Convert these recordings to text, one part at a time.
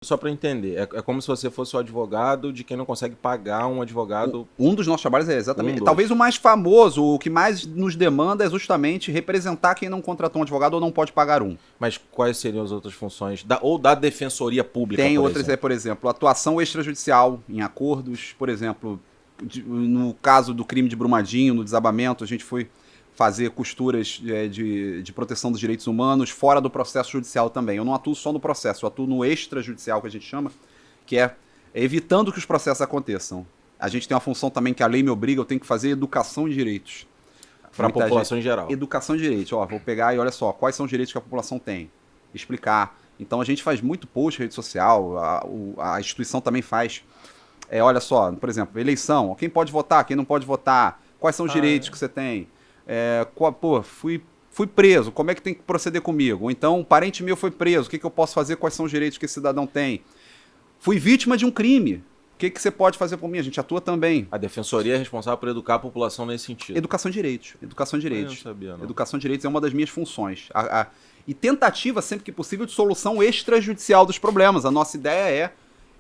Só para entender, é como se você fosse o advogado de quem não consegue pagar um advogado. Um dos nossos trabalhos é exatamente. Um Talvez o mais famoso, o que mais nos demanda é justamente representar quem não contratou um advogado ou não pode pagar um. Mas quais seriam as outras funções? Ou da defensoria pública, Tem por outras, exemplo? por exemplo, atuação extrajudicial em acordos, por exemplo, no caso do crime de Brumadinho, no desabamento, a gente foi fazer costuras de proteção dos direitos humanos fora do processo judicial também. Eu não atuo só no processo, eu atuo no extrajudicial, que a gente chama, que é evitando que os processos aconteçam. A gente tem uma função também que a lei me obriga, eu tenho que fazer educação de direitos. Para a população em geral. Educação de direitos. Ó, vou pegar e olha só, quais são os direitos que a população tem. Explicar. Então a gente faz muito post na rede social, a instituição também faz. Olha só, por exemplo, eleição, quem pode votar, quem não pode votar, quais são os direitos que você tem. Fui preso, como é que tem que proceder comigo? Ou então, um parente meu foi preso, o que eu posso fazer, quais são os direitos que esse cidadão tem? Fui vítima de um crime, o que você pode fazer por mim? A gente atua também. A defensoria é responsável por educar a população nesse sentido. Educação de direitos. Educação de direitos. Eu não sabia, não. Educação de direitos é uma das minhas funções. E tentativa, sempre que possível, de solução extrajudicial dos problemas. A nossa ideia é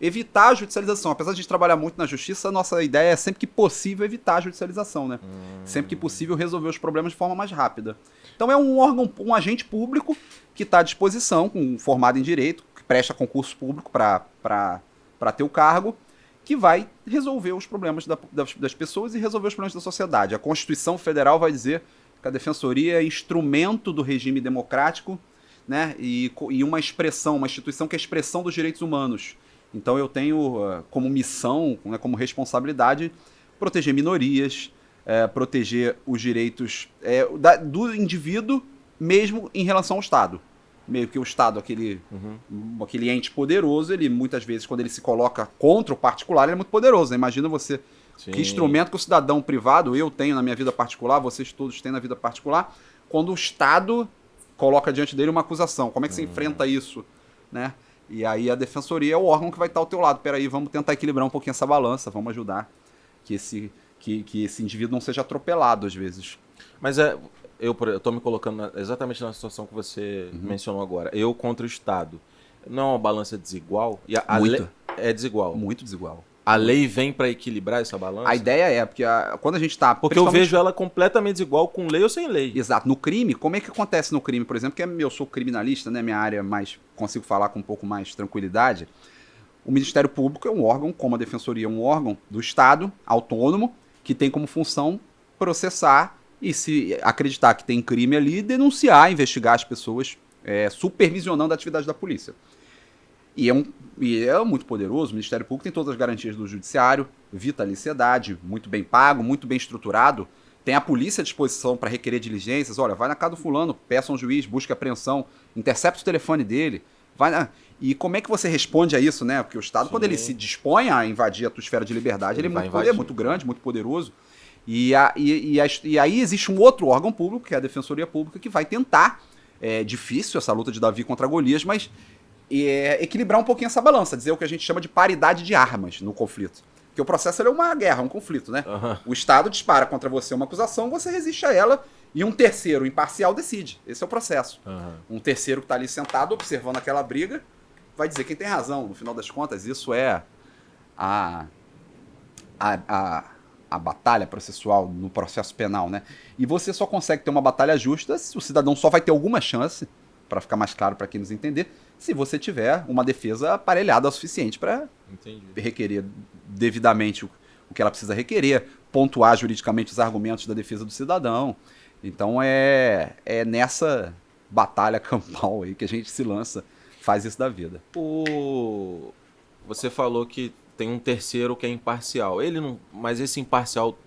evitar a judicialização. Apesar de a gente trabalhar muito na justiça, a nossa ideia é sempre que possível evitar a judicialização, né? Sempre que possível resolver os problemas de forma mais rápida. Então é um órgão, um agente público que está à disposição, formado em direito, que presta concurso público para ter o cargo, que vai resolver os problemas das pessoas e resolver os problemas da sociedade. A Constituição Federal vai dizer que a defensoria é instrumento do regime democrático, né? E uma expressão, uma instituição que é a expressão dos direitos humanos. Então eu tenho como missão, né, como responsabilidade, proteger minorias, proteger os direitos do indivíduo, mesmo em relação ao Estado. Meio que o Estado, aquele ente poderoso, ele muitas vezes, quando ele se coloca contra o particular, ele é muito poderoso. Né? Imagina você, Sim. Que instrumento que o cidadão privado, eu tenho na minha vida particular, vocês todos têm na vida particular, quando o Estado coloca diante dele uma acusação. Como é que você enfrenta isso? Né? E aí a defensoria é o órgão que vai estar ao teu lado. Peraí, vamos tentar equilibrar um pouquinho essa balança, vamos ajudar que esse indivíduo não seja atropelado às vezes. Mas eu estou me colocando exatamente na situação que você mencionou agora. Eu contra o Estado. Não é uma balança desigual? E Muito. É desigual. Muito desigual. A lei vem para equilibrar essa balança? A ideia porque quando a gente está... Porque eu vejo ela completamente desigual com lei ou sem lei. Exato. No crime, como é que acontece no crime, por exemplo? Que eu sou criminalista, né? Minha área mais consigo falar com um pouco mais tranquilidade. O Ministério Público é um órgão, como a Defensoria é um órgão do Estado, autônomo, que tem como função processar e, se acreditar que tem crime ali, denunciar, investigar as pessoas, supervisionando a atividade da polícia. E é muito poderoso, o Ministério Público tem todas as garantias do judiciário, vitaliciedade, muito bem pago, muito bem estruturado, tem a polícia à disposição para requerer diligências, olha, vai na casa do fulano, peça um juiz, busca apreensão, intercepta o telefone dele, E como é que você responde a isso, né? Porque o Estado, Sim. quando ele se dispõe a invadir a tua esfera de liberdade, ele é muito grande, muito poderoso. E aí existe um outro órgão público, que é a Defensoria Pública, que vai tentar, é difícil essa luta de Davi contra Golias, mas equilibrar um pouquinho essa balança, dizer o que a gente chama de paridade de armas no conflito. Porque o processo é uma guerra, um conflito, né? O Estado dispara contra você uma acusação, você resiste a ela, e um terceiro imparcial decide. Esse é o processo. Um terceiro que está ali sentado, observando aquela briga, vai dizer quem tem razão. No final das contas, isso é a batalha processual no processo penal, né? E você só consegue ter uma batalha justa se o cidadão só vai ter alguma chance, para ficar mais claro para quem nos entender, se você tiver uma defesa aparelhada o suficiente para requerer devidamente o que ela precisa requerer, pontuar juridicamente os argumentos da defesa do cidadão. Então é nessa batalha campal aí que a gente se lança, faz isso da vida. Você falou que tem um terceiro que é imparcial. Mas esse imparcial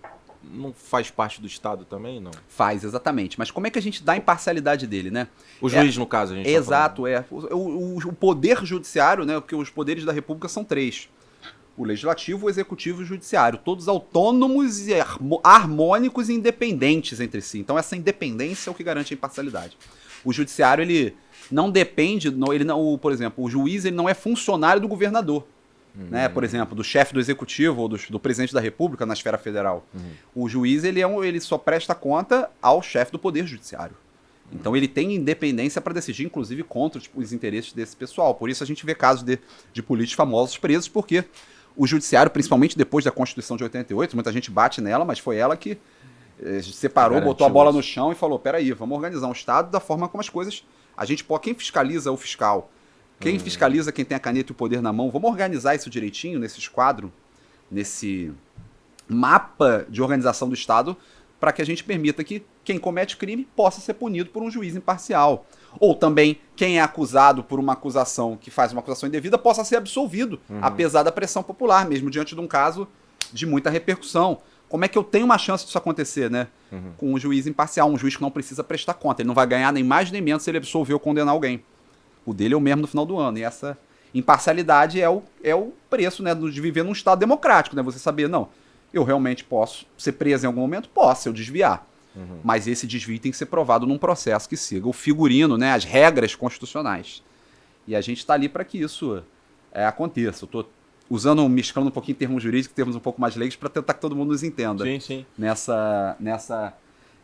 não faz parte do Estado também, não? Faz, exatamente. Mas como é que a gente dá a imparcialidade dele, né? O juiz, no caso, a gente Exato, o poder judiciário, né? Porque os poderes da República são 3. O Legislativo, o Executivo e o Judiciário. Todos autônomos, e harmônicos e independentes entre si. Então essa independência é o que garante a imparcialidade. O Judiciário, ele não depende... por exemplo, o juiz ele não é funcionário do governador. Né? Por exemplo, do chefe do Executivo ou do presidente da República na esfera federal. O juiz ele só presta conta ao chefe do Poder Judiciário. Então ele tem independência para decidir, inclusive, contra os interesses desse pessoal. Por isso a gente vê casos de políticos famosos presos, porque o judiciário, principalmente depois da Constituição de 88, muita gente bate nela, mas foi ela que separou, botou a bola no chão e falou, peraí, vamos organizar um Estado da forma como as coisas... A gente pode... Quem fiscaliza o fiscal? Quem fiscaliza quem tem a caneta e o poder na mão? Vamos organizar isso direitinho, nesse esquadro, nesse mapa de organização do Estado, para que a gente permita que quem comete crime possa ser punido por um juiz imparcial. Ou também quem é acusado por uma acusação que faz uma acusação indevida possa ser absolvido, apesar da pressão popular, mesmo diante de um caso de muita repercussão. Como é que eu tenho uma chance disso acontecer, né? Com um juiz imparcial, um juiz que não precisa prestar conta. Ele não vai ganhar nem mais nem menos se ele absolver ou condenar alguém. O dele é o mesmo no final do ano. E essa imparcialidade é o preço, né, de viver num Estado democrático, né? Você saber, não, eu realmente posso ser preso em algum momento? Posso, se eu desviar. Mas esse desvio tem que ser provado num processo que siga o figurino, né, as regras constitucionais. E a gente está ali para que isso aconteça. Eu estou mesclando um pouquinho termos jurídicos, termos um pouco mais leigos, para tentar que todo mundo nos entenda. Sim, sim.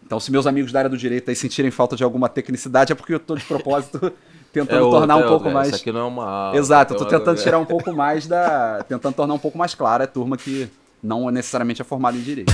Então, se meus amigos da área do direito aí sentirem falta de alguma tecnicidade, é porque eu estou de propósito tentando tornar um pouco mais... Isso aqui não é uma aula. Exato, eu estou tentando tirar um pouco mais tentando tornar um pouco mais clara a turma que não necessariamente é formada em direito.